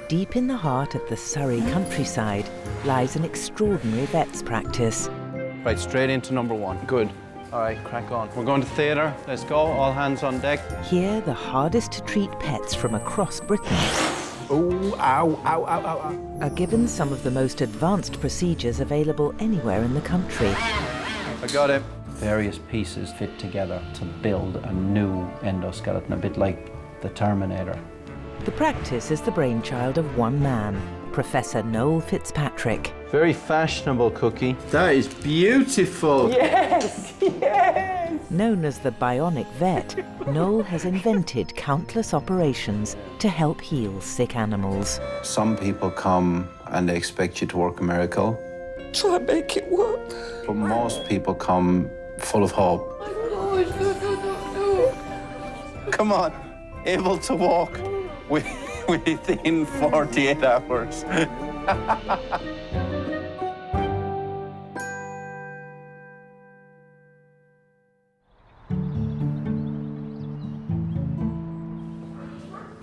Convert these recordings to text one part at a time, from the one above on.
Deep in the heart of the Surrey countryside lies an extraordinary vet's practice. Right, straight into number one. Good. All right, crack on. We're going to theatre. Let's go. All hands on deck. Here, the hardest to treat pets from across Britain Oh, ow, ow, ow, ow, ow. are given some of the most advanced procedures available anywhere in the country. I got it. Various pieces fit together to build a new endoskeleton, a bit like the Terminator. The practice is the brainchild of one man, Professor Noel Fitzpatrick. Very fashionable, Cookie. That is beautiful. Yes, yes! Known as the Bionic vet, Noel has invented countless operations to help heal sick animals. Some people come and they expect you to work a miracle, Try and make it work. but most people come full of hope. No. Come on, able to walk within 48 hours.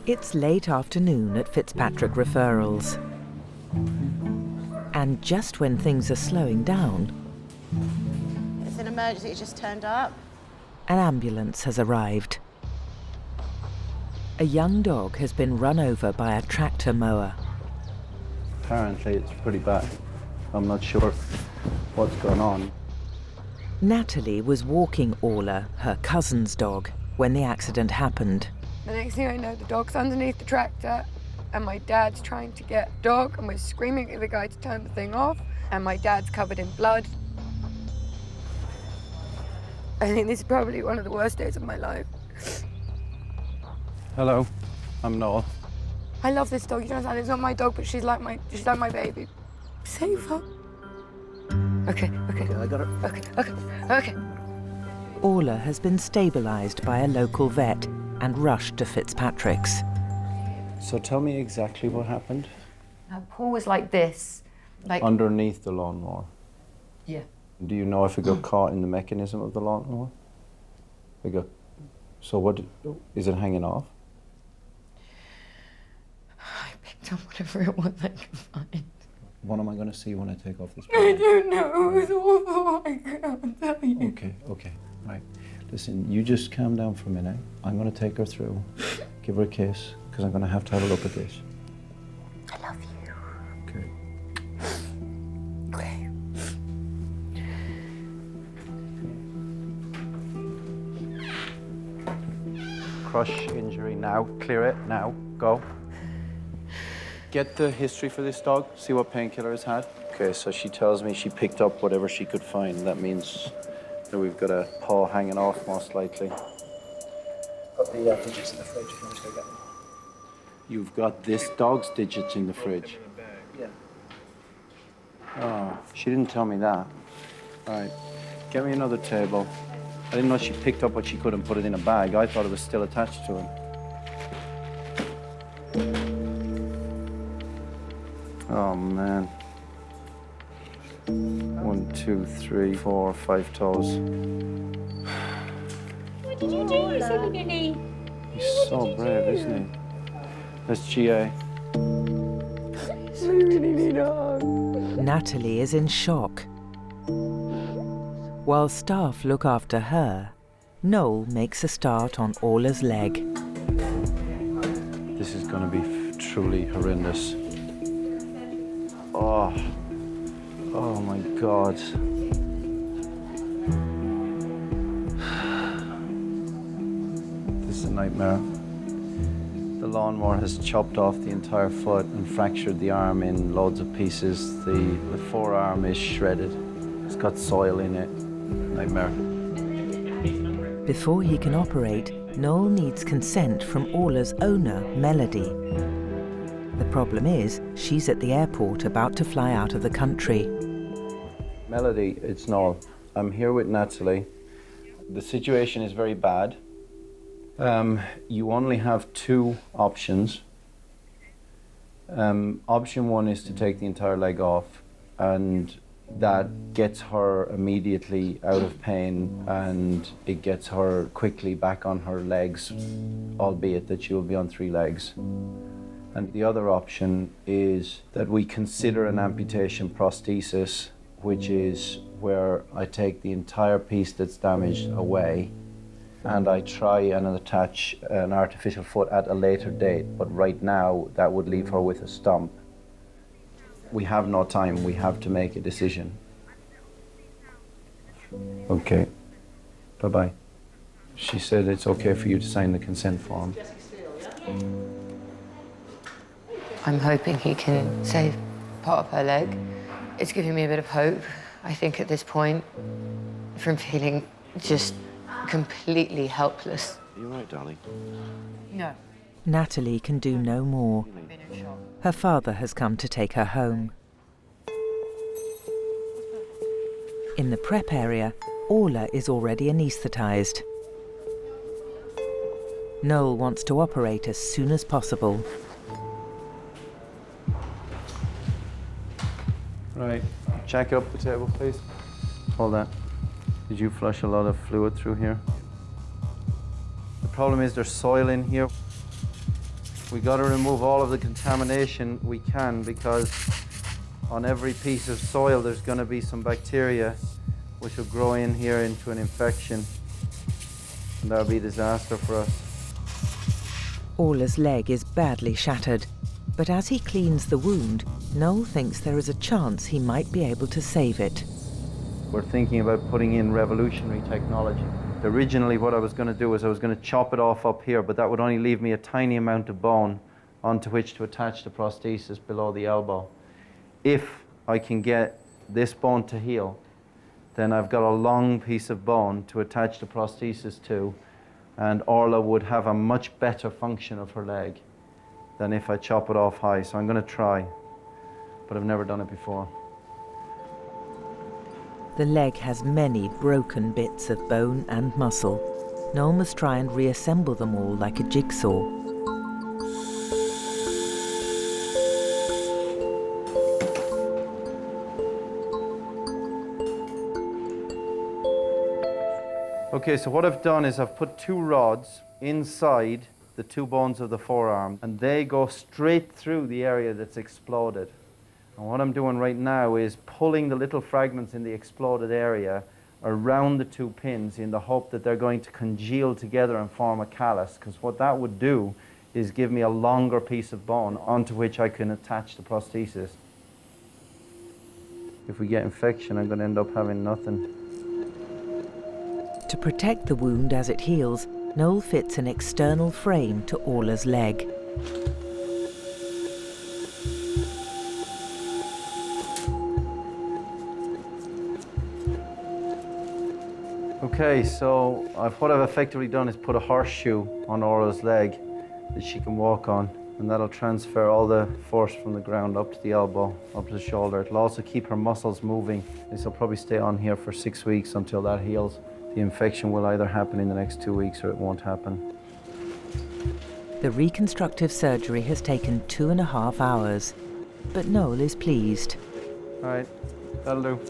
It's late afternoon at Fitzpatrick Referrals. And just when things are slowing down, It's an emergency, it just turned up. an ambulance has arrived. A young dog has been run over by a tractor mower. Apparently, it's pretty bad. I'm not sure what's going on. Natalie was walking Orla, her cousin's dog, when the accident happened. The next thing I know, the dog's underneath the tractor, and my dad's trying to get the dog, and we're screaming at the guy to turn the thing off, and my dad's covered in blood. I think this is probably one of the worst days of my life. Hello, I'm Noel. I love this dog. You don't understand. It's not my dog, but she's like my baby. Save her. Okay. I got her. Okay. Orla has been stabilised by a local vet and rushed to Fitzpatrick's. So tell me exactly what happened. Paul was like this, like Underneath the lawnmower. yeah. Do you know if it got caught in the mechanism of the lawnmower? So what, is it hanging off? I picked up whatever it was I could find. What am I going to see when I take off this? I don't know. It was awful. I can't tell you. Okay, right. Listen, you just calm down for a minute. I'm going to take her through, give her a kiss, because I'm going to have a look at this. I love you. Okay. Okay. Crush injury now. Clear it now. Go. Get the history for this dog. See what painkiller it's had. Okay, so she tells me she picked up whatever she could find. That means that we've got a paw hanging off, most likely. Got the digits in the fridge if you want to go get them. You've got this dog's digits in the fridge. Yeah. Oh, she didn't tell me that. All right, get me another table. I didn't know she picked up what she could and put it in a bag. I thought it was still attached to him. Oh, man. 1, 2, 3, 4, 5 toes. What did you do, silly? He's so brave, isn't he? That's GA. I really need a hug. Natalie is in shock. While staff look after her, Noel makes a start on Orla's leg. This is going to be truly horrendous. Oh my God. This is a nightmare. The lawnmower has chopped off the entire foot and fractured the arm in loads of pieces. The forearm is shredded. It's got soil in it. Nightmare. Before he can operate, Noel needs consent from Orla's owner, Melody. The problem is, she's at the airport about to fly out of the country. Melody, it's Noel. I'm here with Natalie. The situation is very bad. You only have 2 options. Option 1 is to take the entire leg off, and that gets her immediately out of pain and it gets her quickly back on her legs, albeit that she'll be on 3 legs. And the other option is that we consider an amputation prosthesis, which is where I take the entire piece that's damaged away and I try and attach an artificial foot at a later date. But right now, that would leave her with a stump. We have no time. We have to make a decision. Okay. Bye-bye. She said it's okay for you to sign the consent form. I'm hoping he can save part of her leg. It's giving me a bit of hope, I think, at this point, from feeling just completely helpless. Are you right, darling? No. Natalie can do no more. Her father has come to take her home. In the prep area, Orla is already anaesthetised. Noel wants to operate as soon as possible. Right, jack it up the table, please. Hold that. Did you flush a lot of fluid through here? The problem is there's soil in here. We got to remove all of the contamination we can, because on every piece of soil there's going to be some bacteria which will grow in here into an infection, and that'll be a disaster for us. Orla's leg is badly shattered, but as he cleans the wound, Noel thinks there is a chance he might be able to save it. We're thinking about putting in revolutionary technology. Originally what I was going to do is I was going to chop it off up here, but that would only leave me a tiny amount of bone onto which to attach the prosthesis below the elbow. If I can get this bone to heal, then I've got a long piece of bone to attach the prosthesis to, and Orla would have a much better function of her leg than if I chop it off high. So I'm going to try, but I've never done it before. The leg has many broken bits of bone and muscle. Noel must try and reassemble them all like a jigsaw. Okay, so what I've done is I've put 2 rods inside the 2 bones of the forearm, and they go straight through the area that's exploded. And what I'm doing right now is pulling the little fragments in the exploded area around the 2 pins in the hope that they're going to congeal together and form a callus, because what that would do is give me a longer piece of bone onto which I can attach the prosthesis. If we get infection, I'm going to end up having nothing. To protect the wound as it heals, Noel fits an external frame to Orla's leg. Okay, so what I've effectively done is put a horseshoe on Orla's leg that she can walk on, and that'll transfer all the force from the ground up to the elbow, up to the shoulder. It'll also keep her muscles moving. This will probably stay on here for 6 weeks until that heals. The infection will either happen in the next 2 weeks or it won't happen. The reconstructive surgery has taken 2.5 hours, but Noel is pleased. All right, that'll do.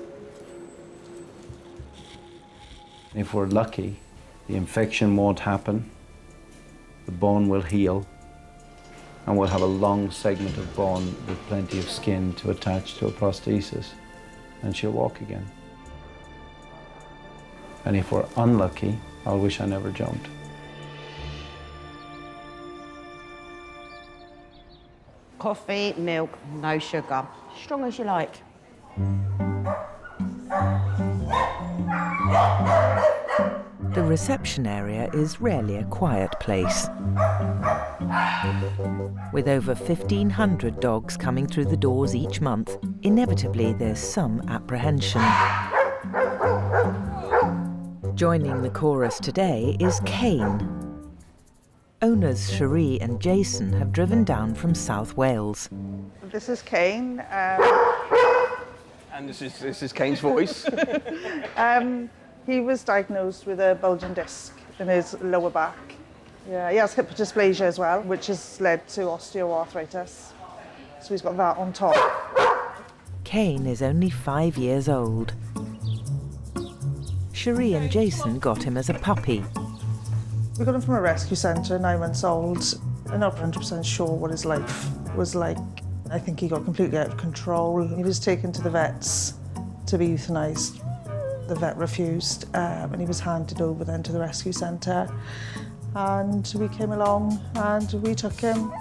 If we're lucky, the infection won't happen, the bone will heal, and we'll have a long segment of bone with plenty of skin to attach to a prosthesis, and she'll walk again. And if we're unlucky, I'll wish I never jumped. Coffee, milk, no sugar. Strong as you like. The reception area is rarely a quiet place. With over 1,500 dogs coming through the doors each month, inevitably there's some apprehension. Joining the chorus today is Kane. Owners Cherie and Jason have driven down from South Wales. This is Kane. And this is Kane's voice. He was diagnosed with a bulging disc in his lower back. Yeah, he has hip dysplasia as well, which has led to osteoarthritis. So he's got that on top. Kane is only 5 years old. Cherie and Jason got him as a puppy. We got him from a rescue centre, 9 months old. I'm not 100% sure what his life was like. I think he got completely out of control. He was taken to the vets to be euthanized. The vet refused, and he was handed over then to the rescue centre. And we came along and we took him.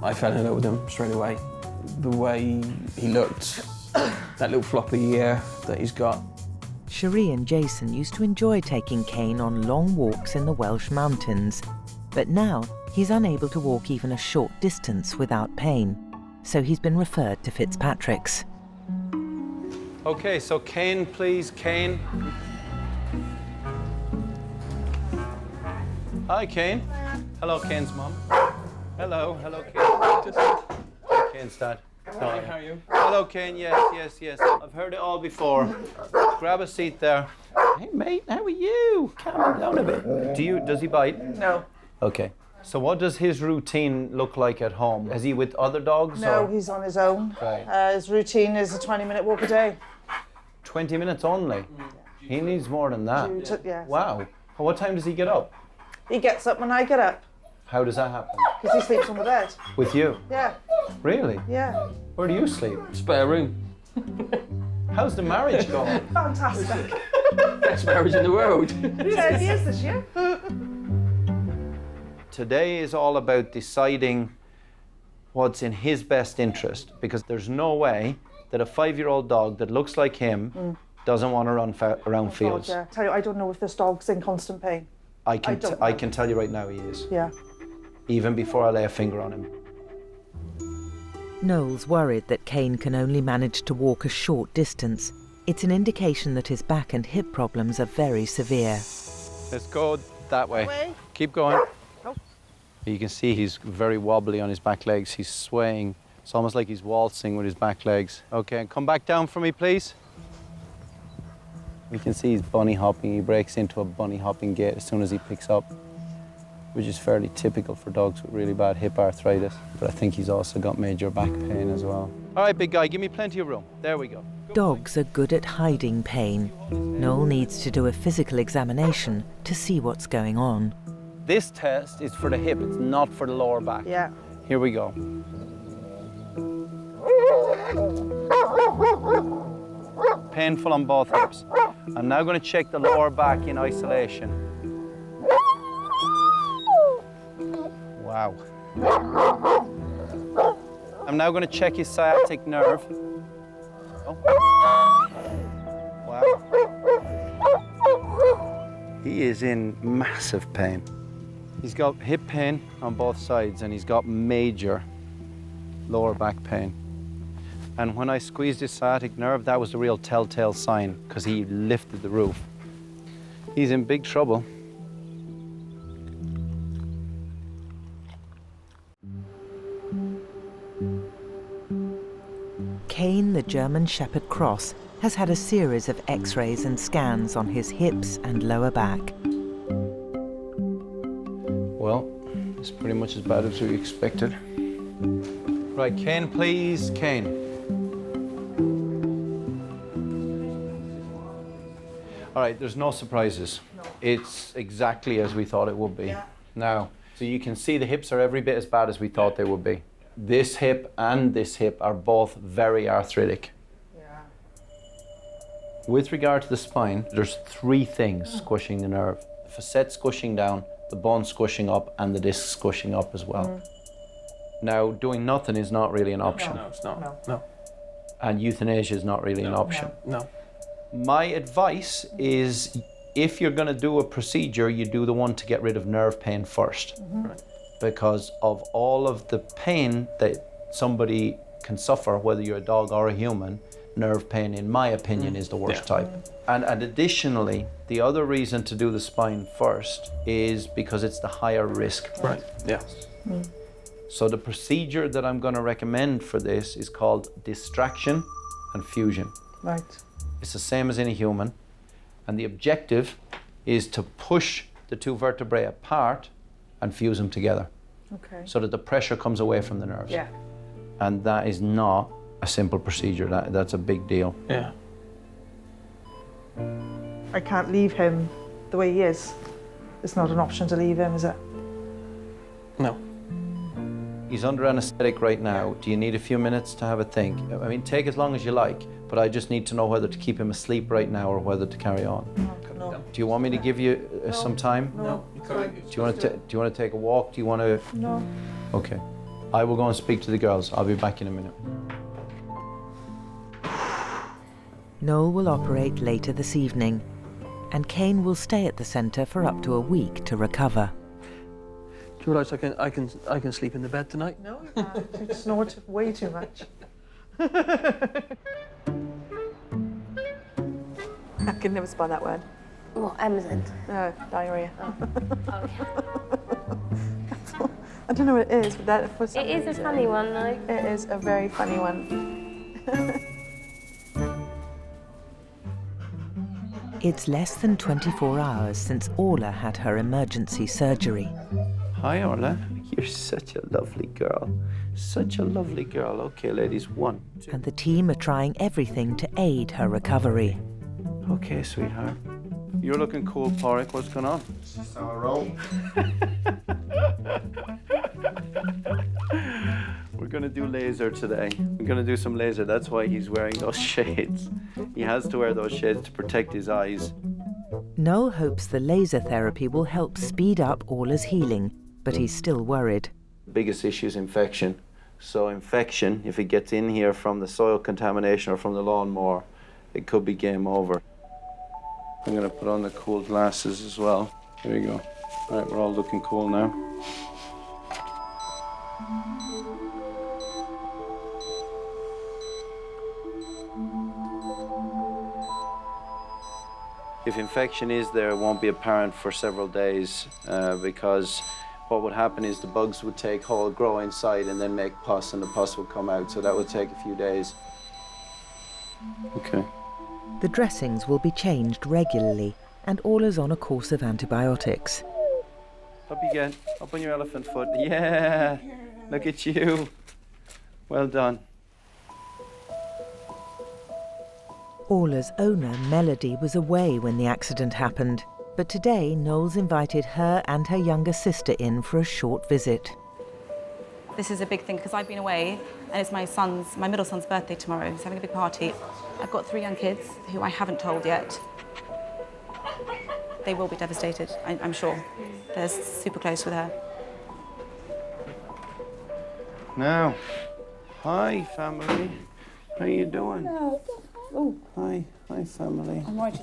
I fell in love with him straight away. The way he looked, that little floppy ear that he's got. Cherie and Jason used to enjoy taking Kane on long walks in the Welsh mountains, but now he's unable to walk even a short distance without pain, so he's been referred to Fitzpatrick's. Okay, so Kane, please, Kane. Hi, Kane. Hello, Kane's mum. Hello, Kane. Hi, Kane's dad. Hi, how are you? Hello, Kane. Yes. I've heard it all before. Grab a seat there. Hey, mate, how are you? Calm down a bit. Does he bite? No. Okay. So what does his routine look like at home? Is he with other dogs? No, or? he's on his own. Right. His routine is a 20-minute walk a day. 20 minutes only? He needs more than that. Yeah. Wow. What time does he get up? He gets up when I get up, How does that happen? because he sleeps on the bed. With you? Yeah, Really? yeah. Where do you sleep? Spare room. How's the marriage going? Fantastic. Best marriage in the world. 10 years this year. Today is all about deciding what's in his best interest, because there's no way that a 5-year-old dog that looks like him doesn't want to run around fields. God, yeah. Tell you, I don't know if this dog's in constant pain. I can tell you right now he is, Yeah. even before I lay a finger on him. Noel's worried that Kane can only manage to walk a short distance. It's an indication that his back and hip problems are very severe. Let's go that way. Way. Keep going. Oh. You can see he's very wobbly on his back legs. He's swaying. It's almost like he's waltzing with his back legs. Okay, and come back down for me, please. We can see he's bunny hopping. He breaks into a bunny hopping gait as soon as he picks up, which is fairly typical for dogs with really bad hip arthritis. But I think he's also got major back pain as well. All right, big guy, give me plenty of room. There we go. Dogs are good at hiding pain. Noel needs to do a physical examination to see what's going on. This test is for the hip. It's not for the lower back. Yeah. Here we go. Painful on both hips. I'm now going to check the lower back in isolation. Wow. I'm now going to check his sciatic nerve. Oh. Wow. He is in massive pain. He's got hip pain on both sides and he's got major lower back pain. And when I squeezed his sciatic nerve, that was the real telltale sign, because he lifted the roof. He's in big trouble. Kane, the German Shepherd Cross, has had a series of X-rays and scans on his hips and lower back. Well, it's pretty much as bad as we expected. Right, Kane, please, Kane. All right, there's no surprises. No. It's exactly as we thought it would be. Yeah. Now, so you can see the hips are every bit as bad as we thought they would be. This hip and this hip are both very arthritic. Yeah. With regard to the spine, there's 3 things squishing the nerve. The facet squishing down, the bone squishing up, and the disc squishing up as well. Now, doing nothing is not really an option. No, it's not. No. And euthanasia is not really an option. No. My advice is, if you're going to do a procedure, you do the one to get rid of nerve pain first. Right. Because of all of the pain that somebody can suffer, whether you're a dog or a human, nerve pain, in my opinion, is the worst type. And additionally, the other reason to do the spine first is because it's the higher risk. Right, yeah. So the procedure that I'm going to recommend for this is called distraction and fusion. Right. It's the same as in a human, and the objective is to push the 2 vertebrae apart and fuse them together. Okay. So that the pressure comes away from the nerves. Yeah. And that is not a simple procedure. That's a big deal. Yeah. I can't leave him the way he is. It's not an option to leave him, is it? No. He's under anesthetic right now. Do you need a few minutes to have a think? I mean, take as long as you like, but I just need to know whether to keep him asleep right now or whether to carry on. No. Do you want me to give you some time? No. Do you want to take a walk? Do you want to? No. Okay. I will go and speak to the girls. I'll be back in a minute. Noel will operate later this evening, and Kane will stay at the centre for up to a week to recover. Do you realise I can sleep in the bed tonight? No, you can't. You snort way too much. I can never spell that word. What, Amazon? No, diarrhea. Oh, yeah. I don't know what it is, but that for some It is a reason, funny one, though. It is a very funny one. It's less than 24 hours since Orla had her emergency surgery. Hi, Orla. You're such a lovely girl. Such a lovely girl. Okay, ladies, 1, 2. And the team are trying everything to aid her recovery. Okay, sweetheart. You're looking cool, Porrick. What's going on? Just on a roll. We're going to do laser today. We're going to do some laser. That's why he's wearing those shades. He has to wear those shades to protect his eyes. Noel hopes the laser therapy will help speed up Orla's healing, but he's still worried. The biggest issue is infection. So infection, if it gets in here from the soil contamination or from the lawnmower, it could be game over. I'm going to put on the cool glasses as well. There you go. All right, we're all looking cool now. If infection is there, it won't be apparent for several days because what would happen is the bugs would take hold, grow inside, and then make pus, and the pus would come out. So that would take a few days. Okay. The dressings will be changed regularly, and Orla's on a course of antibiotics. Up you get. Up on your elephant foot. Yeah. Look at you. Well done. Orla's owner, Melody, was away when the accident happened, but today Noel's invited her and her younger sister in for a short visit. This is a big thing because I've been away and it's my middle son's birthday tomorrow. He's having a big party. I've got 3 young kids who I haven't told yet. They will be devastated, I'm sure. They're super close with her. Now, hi family. How you doing? Oh, Hi family. I'm right.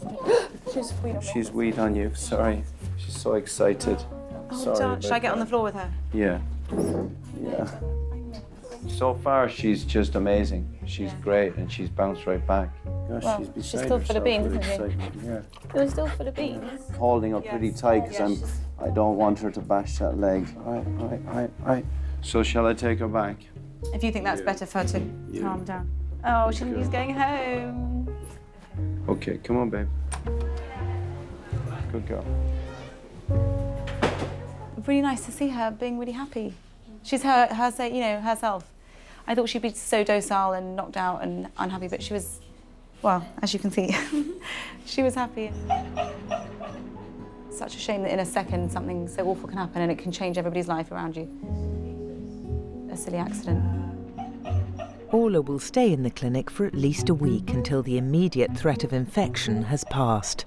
She's sweet on me. She's weed on you. Sorry. She's so excited. Sorry. Don't. Should I get on the floor with her? Yeah. Yeah. So far, she's just amazing. She's great, and she's bounced right back. Gosh, Well, she's beside she's still full of herself beans, with isn't she? excitement. Yeah. You're still full of beans. Holding her pretty tight because I don't want her to bash that leg. Right. So shall I take her back? If you think that's better for her to calm down. Oh, she's going home. Okay, come on, babe. Good girl. Really nice to see her being really happy. She's herself. I thought she'd be so docile and knocked out and unhappy, but she was, well, as you can see, she was happy. Such a shame that in a second something so awful can happen and it can change everybody's life around you. A silly accident. Orla will stay in the clinic for at least a week until the immediate threat of infection has passed.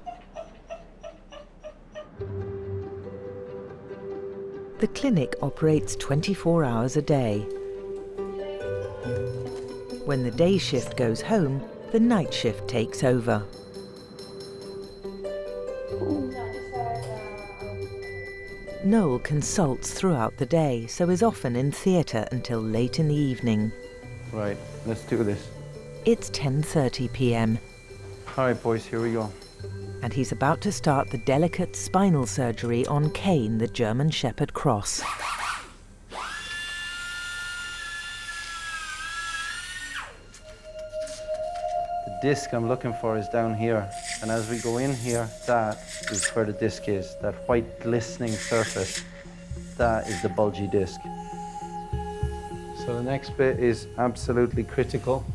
The clinic operates 24 hours a day. When the day shift goes home, the night shift takes over. Noel consults throughout the day, so is often in theatre until late in the evening. Right, let's do this. It's 10:30 p.m. All right, boys, here we go. and he's about to start the delicate spinal surgery on Kane, the German Shepherd Cross. The disc I'm looking for is down here, and as we go in here, that is where the disc is. That white glistening surface, that is the bulgy disc. So the next bit is absolutely critical,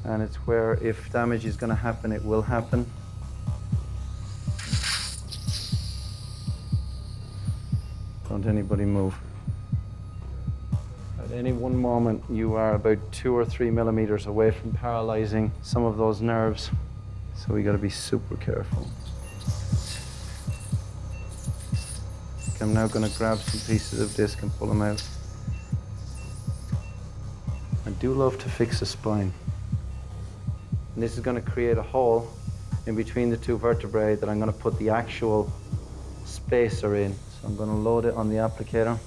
and it's where if damage is going to happen, it will happen. Don't anybody move. At any one moment, you are about 2 or 3 millimeters away from paralyzing some of those nerves. So we got to be super careful. I'm now going to grab some pieces of disc and pull them out. I do love to fix the spine. And this is going to create a hole in between the two vertebrae that I'm going to put the actual spacer in. So I'm going to load it on the applicator.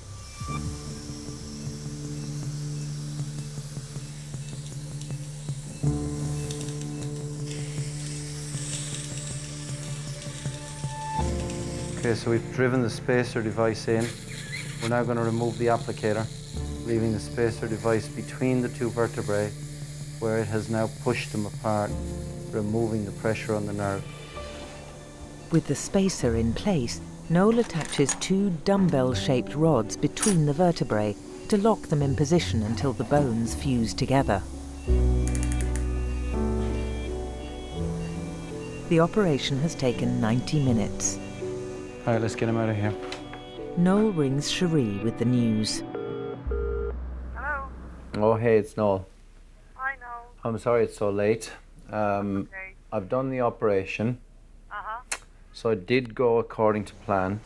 Okay, so we've driven the spacer device in. We're now going to remove the applicator, leaving the spacer device between the two vertebrae, where it has now pushed them apart, removing the pressure on the nerve. With the spacer in place, Noel attaches 2 dumbbell-shaped rods between the vertebrae to lock them in position until the bones fuse together. The operation has taken 90 minutes. All right, let's get him out of here. Noel rings Cherie with the news. Hello. Oh, hey, it's Noel. Hi, Noel. I'm sorry it's so late. Okay. I've done the operation, Uh-huh. so it did go according to plan.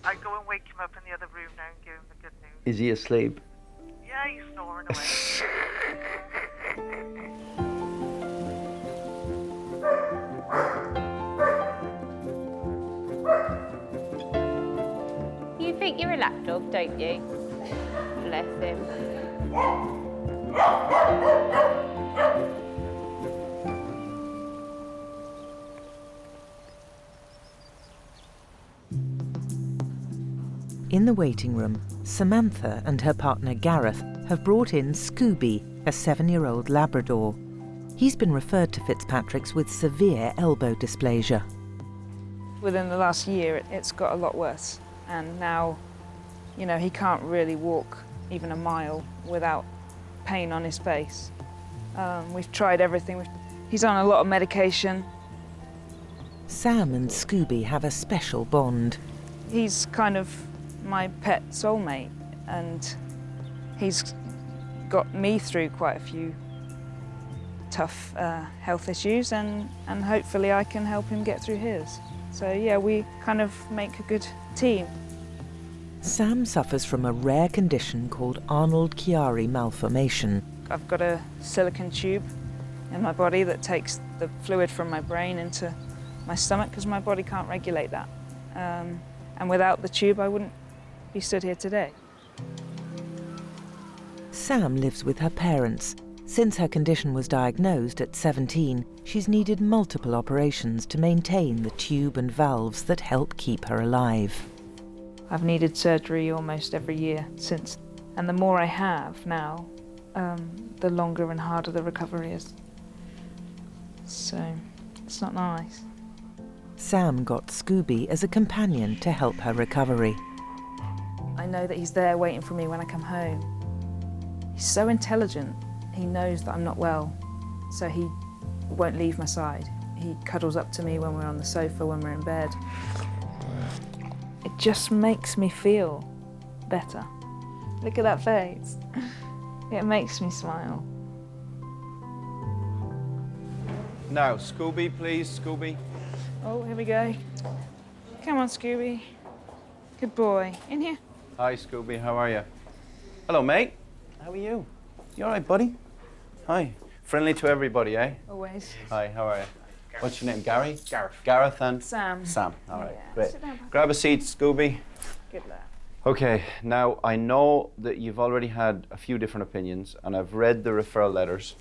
I'd go and wake him up in the other room now and give him the good news. Is he asleep? Yeah, he's snoring away. You think you're a lapdog, don't you? Bless him. In the waiting room, Samantha and her partner Gareth have brought in Scooby, a 7-year-old Labrador. He's been referred to Fitzpatrick's with severe elbow dysplasia. Within the last year, it's got a lot worse. And now, you know, he can't really walk even a mile without pain on his face. We've tried everything. He's on a lot of medication. Sam and Scooby have a special bond. He's kind of my pet soulmate, and he's got me through quite a few tough health issues, and hopefully I can help him get through his. So yeah, we kind of make a good team. Sam suffers from a rare condition called Arnold-Chiari malformation. I've got a silicone tube in my body that takes the fluid from my brain into my stomach because my body can't regulate that. And without the tube, I wouldn't be stood here today. Sam lives with her parents. Since her condition was diagnosed at 17, she's needed multiple operations to maintain the tube and valves that help keep her alive. I've needed surgery almost every year since, and the more I have now, the longer and harder the recovery is. So, it's not nice. Sam got Scooby as a companion to help her recovery. I know that he's there waiting for me when I come home. He's so intelligent. He knows that I'm not well, so he won't leave my side. He cuddles up to me when we're on the sofa, when we're in bed. It just makes me feel better. Look at that face. It makes me smile. Now, Scooby, please, Scooby. Oh, here we go. Come on, Scooby. Good boy. In here. Hi, Scooby, how are you? Hello, mate. How are you? You all right, buddy? Hi. Friendly to everybody, eh? Always. Hi, how are you? What's your name, Gary? Gareth. Gareth and? Sam. Sam, all right, Yeah. great. Sit down, Papa. Grab a seat, Scooby. Good lad. Okay, now I know that you've already had a few different opinions, and I've read the referral letters.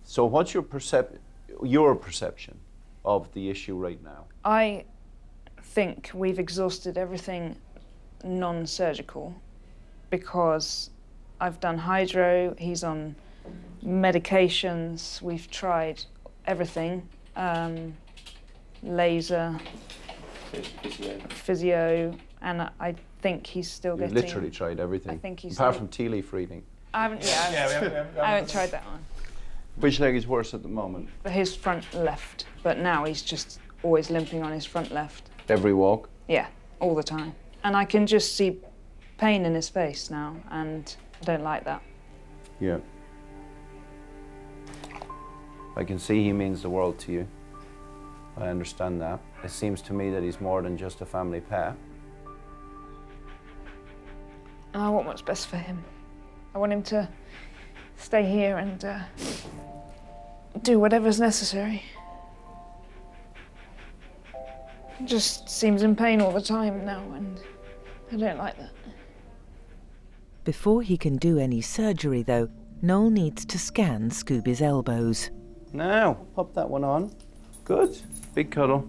So what's your perception of the issue right now? I think we've exhausted everything non-surgical because I've done hydro, he's on medications, we've tried everything, laser, physio, and I think he's still You've getting... literally tried everything. I think he's... Apart from tea leaf reading. I haven't, I haven't tried that one. Which leg is worse at the moment? His front left, but now he's just always limping on his front left. Every walk? Yeah, all the time. And I can just see pain in his face now, and I don't like that. Yeah. I can see he means the world to you. I understand that. It seems to me that he's more than just a family pet. And I want what's best for him. I want him to stay here and do whatever's necessary. He just seems in pain all the time now, and I don't like that. Before he can do any surgery, though, Noel needs to scan Scooby's elbows. Now, pop that one on. Good. Big cuddle.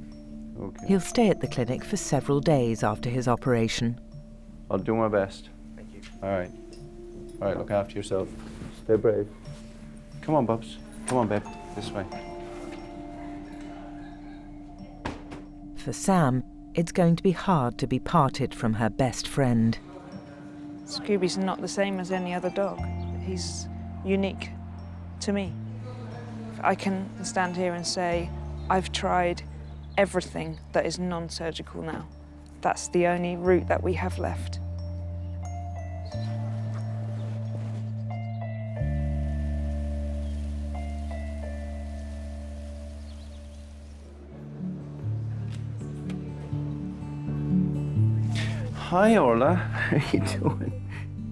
Okay. He'll stay at the clinic for several days after his operation. I'll do my best. Thank you. All right. All right, look after yourself. Stay brave. Come on, Bubs. Come on, babe. This way. For Sam, it's going to be hard to be parted from her best friend. Scooby's not the same as any other dog. He's unique to me. I can stand here and say, I've tried everything that is non-surgical now. That's the only route that we have left. Hi, Orla. How are you doing?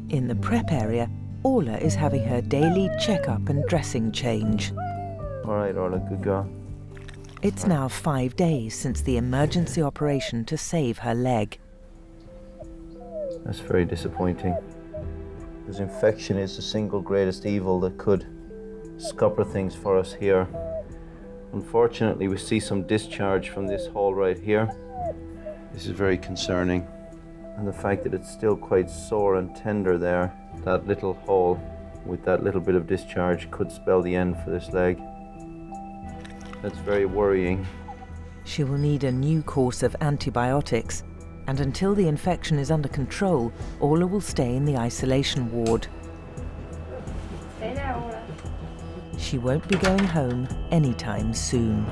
In the prep area, Orla is having her daily checkup and dressing change. All right, Orla, good girl. It's now 5 days since the emergency operation to save her leg. That's very disappointing. Because infection is the single greatest evil that could scupper things for us here. Unfortunately, we see some discharge from this hole right here. This is very concerning. And the fact that it's still quite sore and tender there, that little hole with that little bit of discharge could spell the end for this leg. That's very worrying. She will need a new course of antibiotics, and until the infection is under control, Orla will stay in the isolation ward. Stay there, Orla. She won't be going home anytime soon.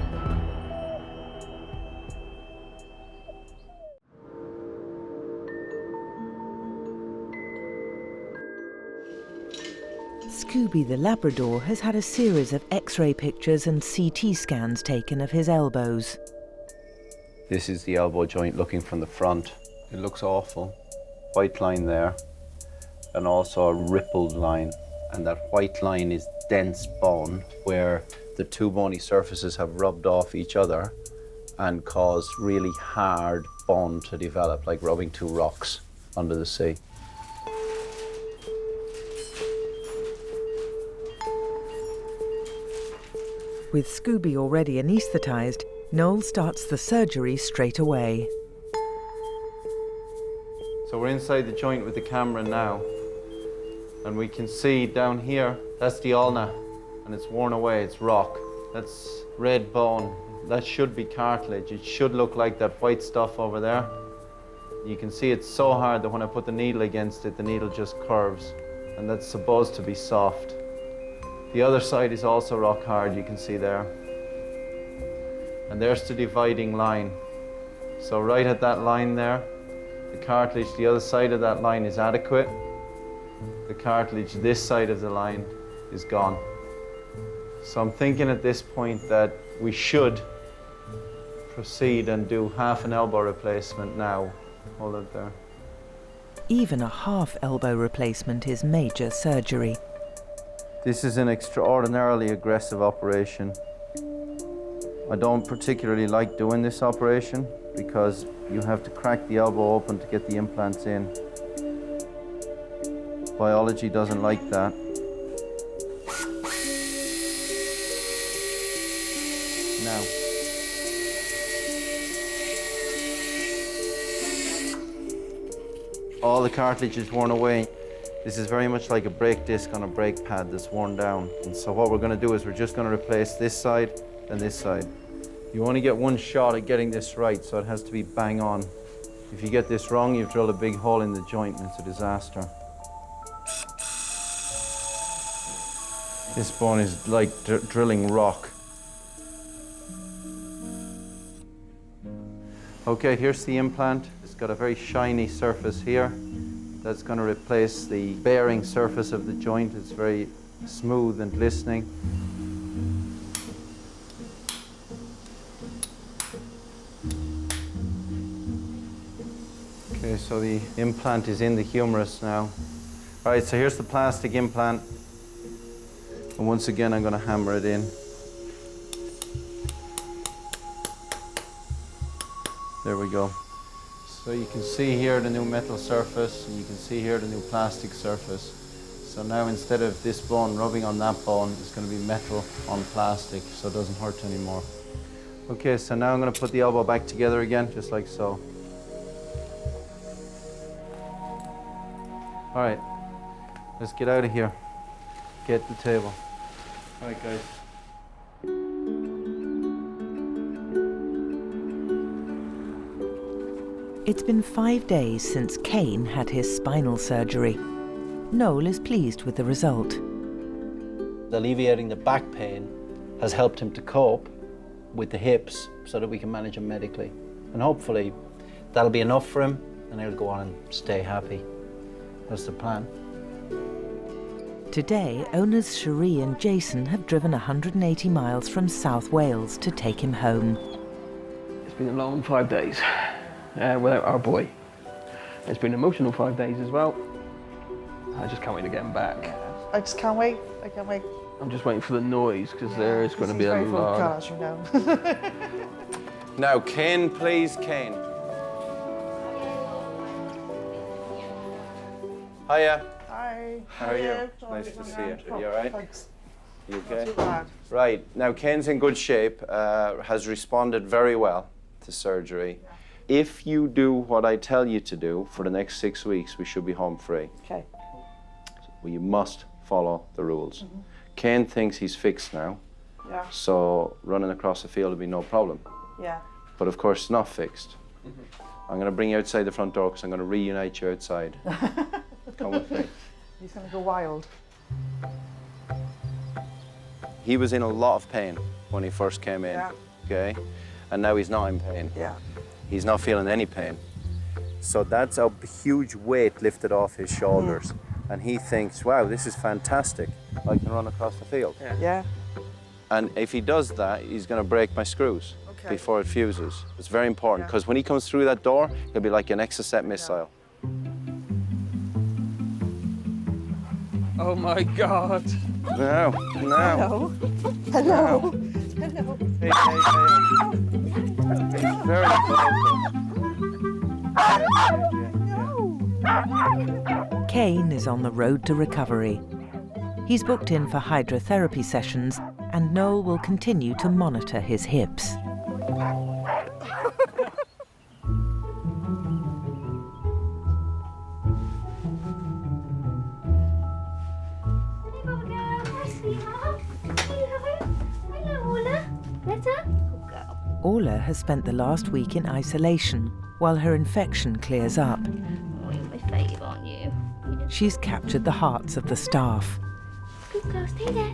Scooby the Labrador has had a series of X-ray pictures and CT scans taken of his elbows. This is the elbow joint looking from the front. It looks awful. White line there, and also a rippled line. And that white line is dense bone, where the two bony surfaces have rubbed off each other and caused really hard bone to develop, like rubbing two rocks under the sea. With Scooby already anaesthetised, Noel starts the surgery straight away. So we're inside the joint with the camera now, and we can see down here, that's the ulna, and it's worn away, it's rock. That's red bone. That should be cartilage. It should look like that white stuff over there. You can see it's so hard that when I put the needle against it, the needle just curves, and that's supposed to be soft. The other side is also rock hard, you can see there. And there's the dividing line. So right at that line there, the cartilage, the other side of that line is adequate. The cartilage this side of the line is gone. So I'm thinking at this point that we should proceed and do half an elbow replacement now. Hold it there. Even a half elbow replacement is major surgery. This is an extraordinarily aggressive operation. I don't particularly like doing this operation because you have to crack the elbow open to get the implants in. Biology doesn't like that. Now. All the cartilage is worn away. This is very much like a brake disc on a brake pad that's worn down. And so what we're going to do is we're just going to replace this side and this side. You only get one shot at getting this right, so it has to be bang on. If you get this wrong, you've drilled a big hole in the joint and it's a disaster. This bone is like drilling rock. Okay, here's the implant. It's got a very shiny surface here. That's going to replace the bearing surface of the joint. It's very smooth and glistening. Okay, so the implant is in the humerus now. All right, so here's the plastic implant. And once again, I'm going to hammer it in. There we go. So you can see here the new metal surface, and you can see here the new plastic surface. So now instead of this bone rubbing on that bone, it's going to be metal on plastic, so it doesn't hurt anymore. Okay, so now I'm going to put the elbow back together again, just like so. All right, let's get out of here. Get the table. All right, guys. It's been 5 days since Kane had his spinal surgery. Noel is pleased with the result. Alleviating the back pain has helped him to cope with the hips so that we can manage him medically. And hopefully that'll be enough for him and he'll go on and stay happy. That's the plan. Today, owners Cherie and Jason have driven 180 miles from South Wales to take him home. It's been a long 5 days without our boy. It's been an emotional 5 days as well. I just can't wait to get him back. I just can't wait. I can't wait. I'm just waiting for the noise because there is going to be a lot. Cars, you know. Now, Kane, please, Kane. Hiya. Hi. How are you? Nice to see you. You all right? Thanks. You okay? Not too bad. Right. Now, Kane's in good shape, has responded very well to surgery. Yeah. If you do what I tell you to do for the next 6 weeks, we should be home free. Okay. Well, you must follow the rules. Mm-hmm. Kane thinks he's fixed now, Yeah. so running across the field will be no problem. Yeah. But of course, it's not fixed. I'm going to bring you outside the front door because I'm going to reunite you outside. Come with me. He's going to go wild. He was in a lot of pain when he first came in, okay? And now he's not in pain. Yeah. He's not feeling any pain. So that's a huge weight lifted off his shoulders. And he thinks, wow, this is fantastic. I can run across the field. Yeah. And if he does that, he's going to break my screws before it fuses. It's very important because when he comes through that door, he'll be like an Exocet missile. Oh my God. No, no. Hello. Hello. Hey, hey, hey. He's very vocal. Kane is on the road to recovery. He's booked in for hydrotherapy sessions, and Noel will continue to monitor his hips. Orla has spent the last week in isolation while her infection clears up. Oh, you're my fave, aren't you? She's captured the hearts of the staff. Good girl, stay there,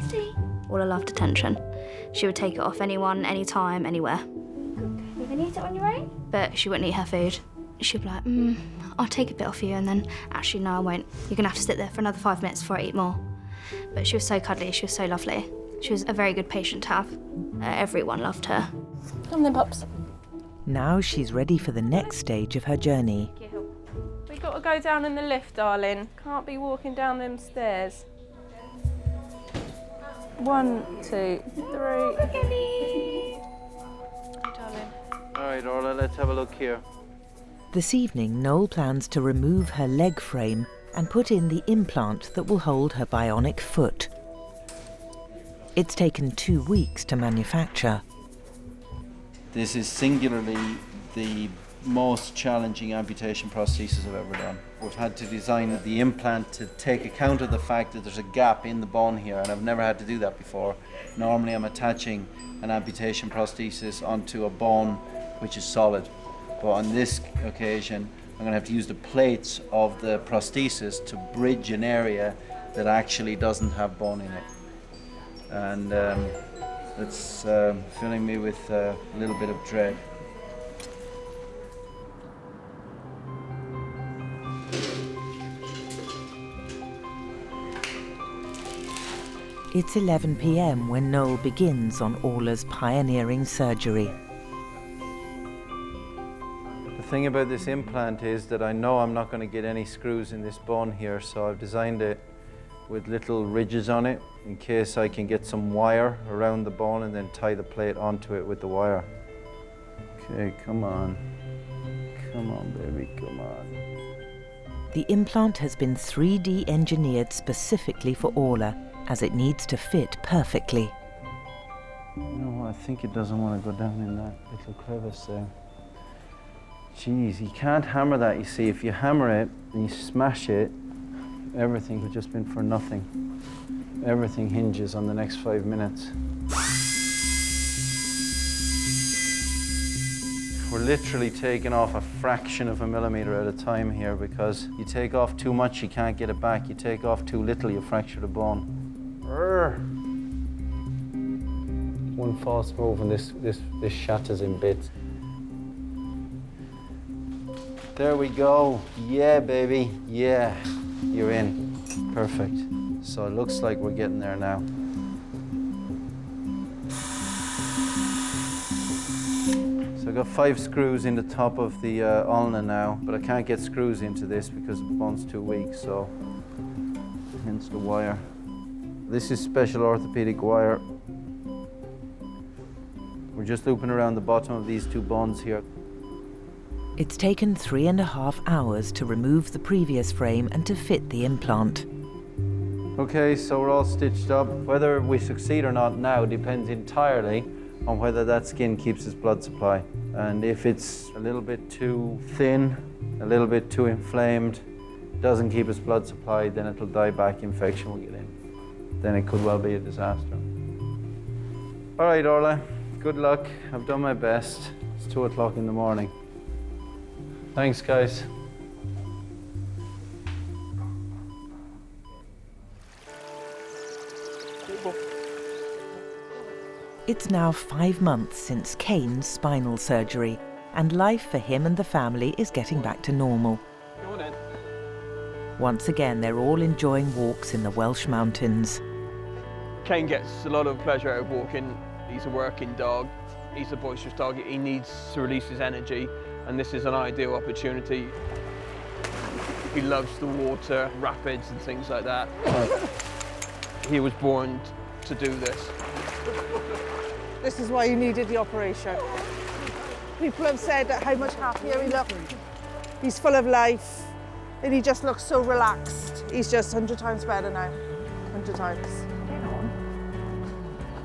stay. Orla loved attention. She would take it off anyone, anytime, anywhere. Good girl. You gonna eat it on your own? But she wouldn't eat her food. She'd be like, I'll take a bit off you, and then, actually, no, I won't. You're gonna have to sit there for another 5 minutes before I eat more. But she was so cuddly, she was so lovely. She was a very good patient to have. Everyone loved her. Come then, pups. Now she's ready for the next stage of her journey. We got to go down in the lift, darling. Can't be walking down them stairs. 1, 2, 3. Darling. All right, Orla, let's have a look here. This evening, Noel plans to remove her leg frame and put in the implant that will hold her bionic foot. It's taken 2 weeks to manufacture. This is singularly the most challenging amputation prosthesis I've ever done. We've had to design the implant to take account of the fact that there's a gap in the bone here, and I've never had to do that before. Normally I'm attaching an amputation prosthesis onto a bone which is solid, but on this occasion I'm going to have to use the plates of the prosthesis to bridge an area that actually doesn't have bone in it. And it's filling me with a little bit of dread. It's 11 p.m. when Noel begins on Orla's pioneering surgery. The thing about this implant is that I know I'm not going to get any screws in this bone here, so I've designed it with little ridges on it in case I can get some wire around the bone and then tie the plate onto it with the wire. Okay, come on. Come on, baby, come on. The implant has been 3D engineered specifically for Orla, as it needs to fit perfectly. You know what, I think it doesn't want to go down in that little crevice there. Jeez, you can't hammer that, you see. If you hammer it and you smash it, everything would just been for nothing. Everything hinges on the next 5 minutes. We're literally taking off a fraction of a millimeter at a time here, because you take off too much, you can't get it back. You take off too little, you fracture the bone. Urgh. One false move and this shatters in bits. There we go. Yeah, baby. Yeah. You're in. Perfect. So it looks like we're getting there now. So I've got 5 screws in the top of the ulna now, but I can't get screws into this because the bone's too weak, so hence the wire. This is special orthopaedic wire. We're just looping around the bottom of these 2 bones here. It's taken 3.5 hours to remove the previous frame and to fit the implant. Okay, so we're all stitched up. Whether we succeed or not now depends entirely on whether that skin keeps its blood supply. And if it's a little bit too thin, a little bit too inflamed, doesn't keep its blood supply, then it'll die back, infection will get in. Then it could well be a disaster. All right, Orla, good luck. I've done my best. It's 2 o'clock in the morning. Thanks, guys. It's now 5 months since Kane's spinal surgery, and life for him and the family is getting back to normal. Once again, they're all enjoying walks in the Welsh mountains. Kane gets a lot of pleasure out of walking. He's a working dog. He's a boisterous dog. He needs to release his energy, and this is an ideal opportunity. He loves the water, rapids and things like that. He was born to do this. This is why you needed the operation. People have said how much happier he looked. He's full of life, and he just looks so relaxed. He's just 100 times better now, 100 times.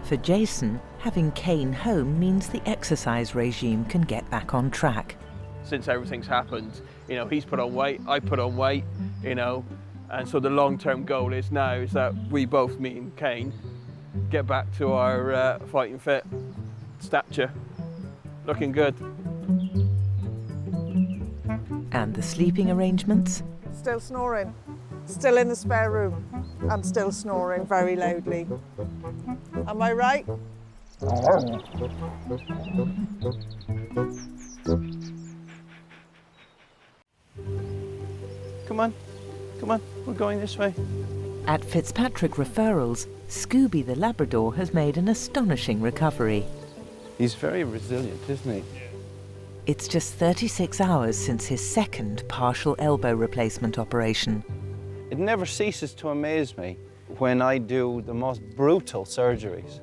For Jason, having Kane home means the exercise regime can get back on track. Since everything's happened, you know, he's put on weight, I put on weight, you know, and so the long-term goal is that we both, me and Kane, get back to our fighting fit stature. Looking good. And the sleeping arrangements? Still snoring. Still in the spare room. And still snoring very loudly. Am I right? Come on, we're going this way. At Fitzpatrick Referrals, Scooby the Labrador has made an astonishing recovery. He's very resilient, isn't he? It's just 36 hours since his second partial elbow replacement operation. It never ceases to amaze me when I do the most brutal surgeries.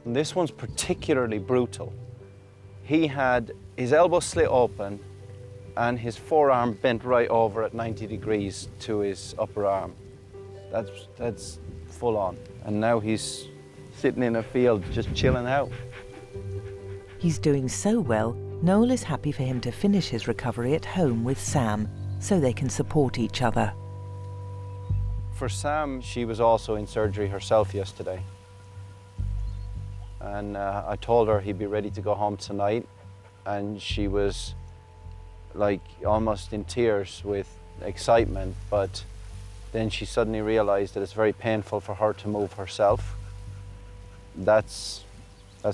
And this one's particularly brutal. He had his elbow slit open and his forearm bent right over at 90 degrees to his upper arm. That's full on. And now he's sitting in a field just chilling out. He's doing so well, Noel is happy for him to finish his recovery at home with Sam, so they can support each other. For Sam, she was also in surgery herself yesterday. And I told her he'd be ready to go home tonight. And she was like almost in tears with excitement, but then she suddenly realized that it's very painful for her to move herself. That's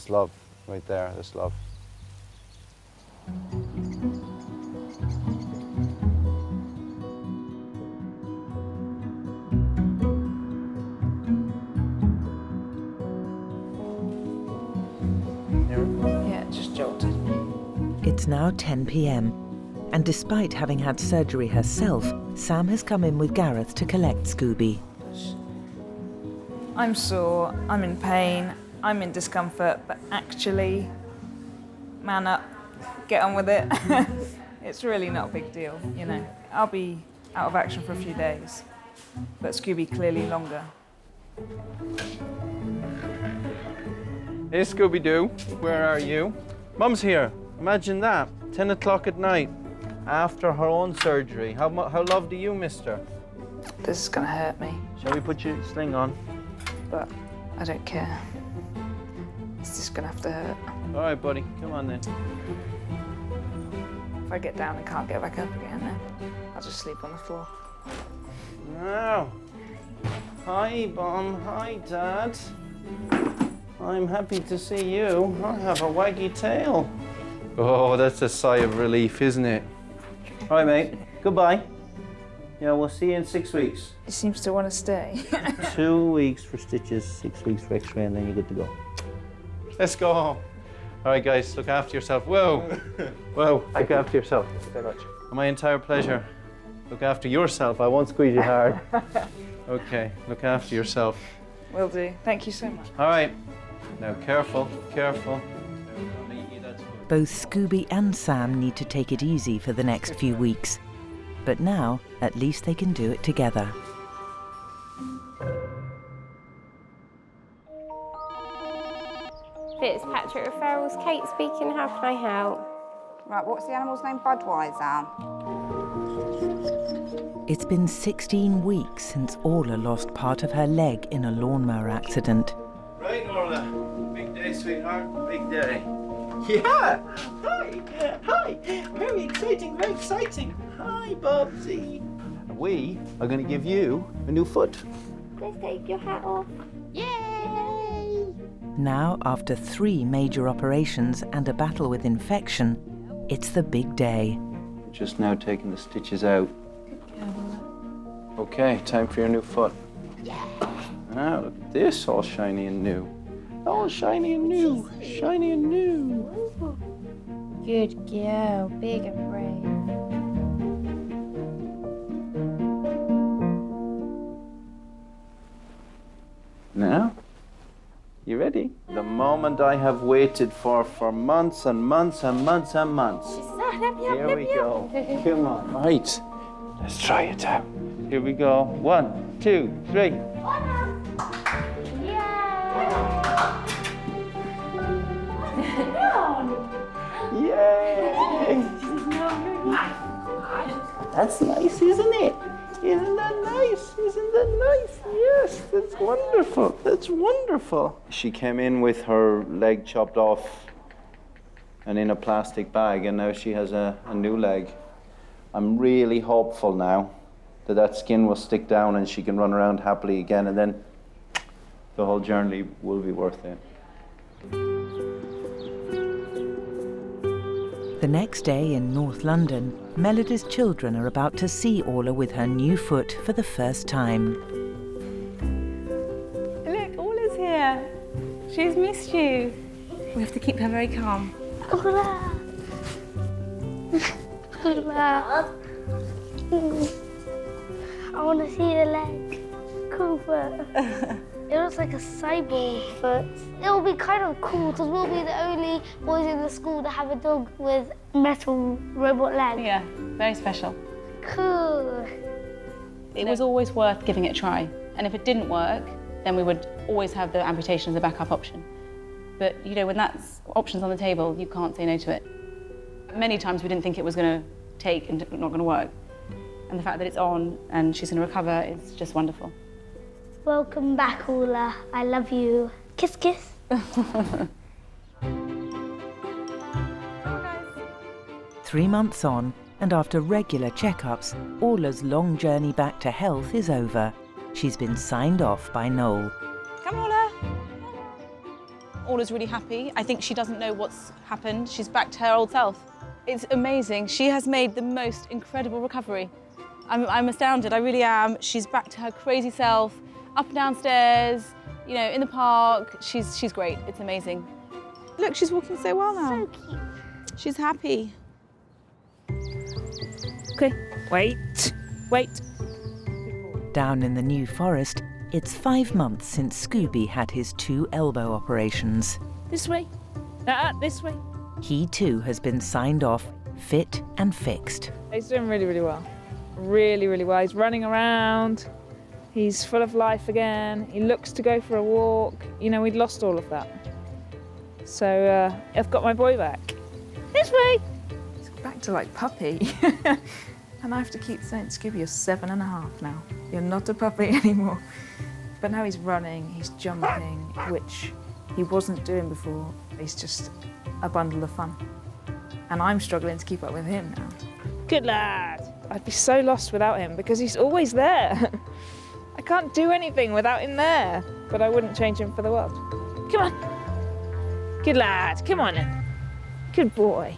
love right there, that's love. It's now 10 p.m. and despite having had surgery herself, Sam has come in with Gareth to collect Scooby. I'm sore, I'm in pain, I'm in discomfort, but actually, man up, get on with it. It's really not a big deal, you know. I'll be out of action for a few days, but Scooby clearly longer. Hey, Scooby-Doo, where are you? Mum's here. Imagine that, 10 o'clock at night, after her own surgery. How loved are you, mister? This is gonna hurt me. Shall we put your sling on? But I don't care. It's just gonna have to hurt. All right, buddy, come on then. If I get down and can't get back up again, then I'll just sleep on the floor. Now, hi, Mom. Hi, Dad. I'm happy to see you. I have a waggy tail. Oh, that's a sigh of relief, isn't it? All right, mate. Goodbye. Yeah, we'll see you in 6 weeks. He seems to want to stay. 2 weeks for stitches, 6 weeks for X-ray, and then you're good to go. Let's go home. All right, guys, look after yourself. Whoa. Whoa, look after yourself. Very much. My entire pleasure. Look after yourself. I won't squeeze you hard. Okay, look after yourself. Will do. Thank you so much. All right. Now, careful, careful. Both Scooby and Sam need to take it easy for the next few weeks. But now, at least they can do it together. Fitzpatrick referrals, Kate speaking, how can I help? Right, what's the animal's name? Budweiser. It's been 16 weeks since Orla lost part of her leg in a lawnmower accident. Right, Orla. Big day, sweetheart. Big day. Yeah! Hi! Hi! Very exciting, very exciting. Hi, Bobsy. We are going to give you a new foot. Let's take your hat off. Yay! Now, after 3 major operations and a battle with infection, it's the big day. Just now taking the stitches out. Okay, time for your new foot. Yeah. Now, look at this, all shiny and new. All shiny and new. Shiny and new. Good girl, big and brave. Now, you ready? The moment I have waited for months and months and months and months. Here we go. Come on. Right. Let's try it out. Here we go. 1, 2, 3. Yay! That's nice, isn't it? Isn't that nice? Isn't that nice? Yes, that's wonderful. That's wonderful. She came in with her leg chopped off and in a plastic bag, and now she has a new leg. I'm really hopeful now that skin will stick down and she can run around happily again, and then the whole journey will be worth it. The next day in North London, Melody's children are about to see Orla with her new foot for the first time. Look, Orla's here. She's missed you. We have to keep her very calm. Orla. Orla. I want to see the leg. Cool foot. It looks like a cyborg foot. It'll be kind of cool because we'll be the only boys in the school that have a dog with metal robot legs. Yeah, very special. Cool. It was always worth giving it a try. And if it didn't work, then we would always have the amputation as a backup option. But, you know, when that's options on the table, you can't say no to it. Many times we didn't think it was going to take and not going to work. And the fact that it's on and she's going to recover is just wonderful. Welcome back, Orla. I love you. Kiss, kiss. 3 months on, and after regular checkups, Orla's long journey back to health is over. She's been signed off by Noel. Come on, Orla. Orla's really happy. I think she doesn't know what's happened. She's back to her old self. It's amazing. She has made the most incredible recovery. I'm astounded, I really am. She's back to her crazy self, up and downstairs, you know, in the park. She's great. It's amazing. Look, she's walking so well now. So cute. She's happy. Okay, wait. Down in the New Forest, it's 5 months since Scooby had his 2 elbow operations. This way. This way. He too has been signed off, fit and fixed. He's doing really, really well. Really, really well. He's running around. He's full of life again. He looks to go for a walk. You know, we'd lost all of that. So I've got my boy back. This way. He's back to like puppy. And I have to keep saying, Scooby, you're 7.5 now. You're not a puppy anymore. But now he's running, he's jumping, which he wasn't doing before. He's just a bundle of fun. And I'm struggling to keep up with him now. Good lad. I'd be so lost without him because he's always there. I can't do anything without him there. But I wouldn't change him for the world. Come on. Good lad, come on then. Good boy.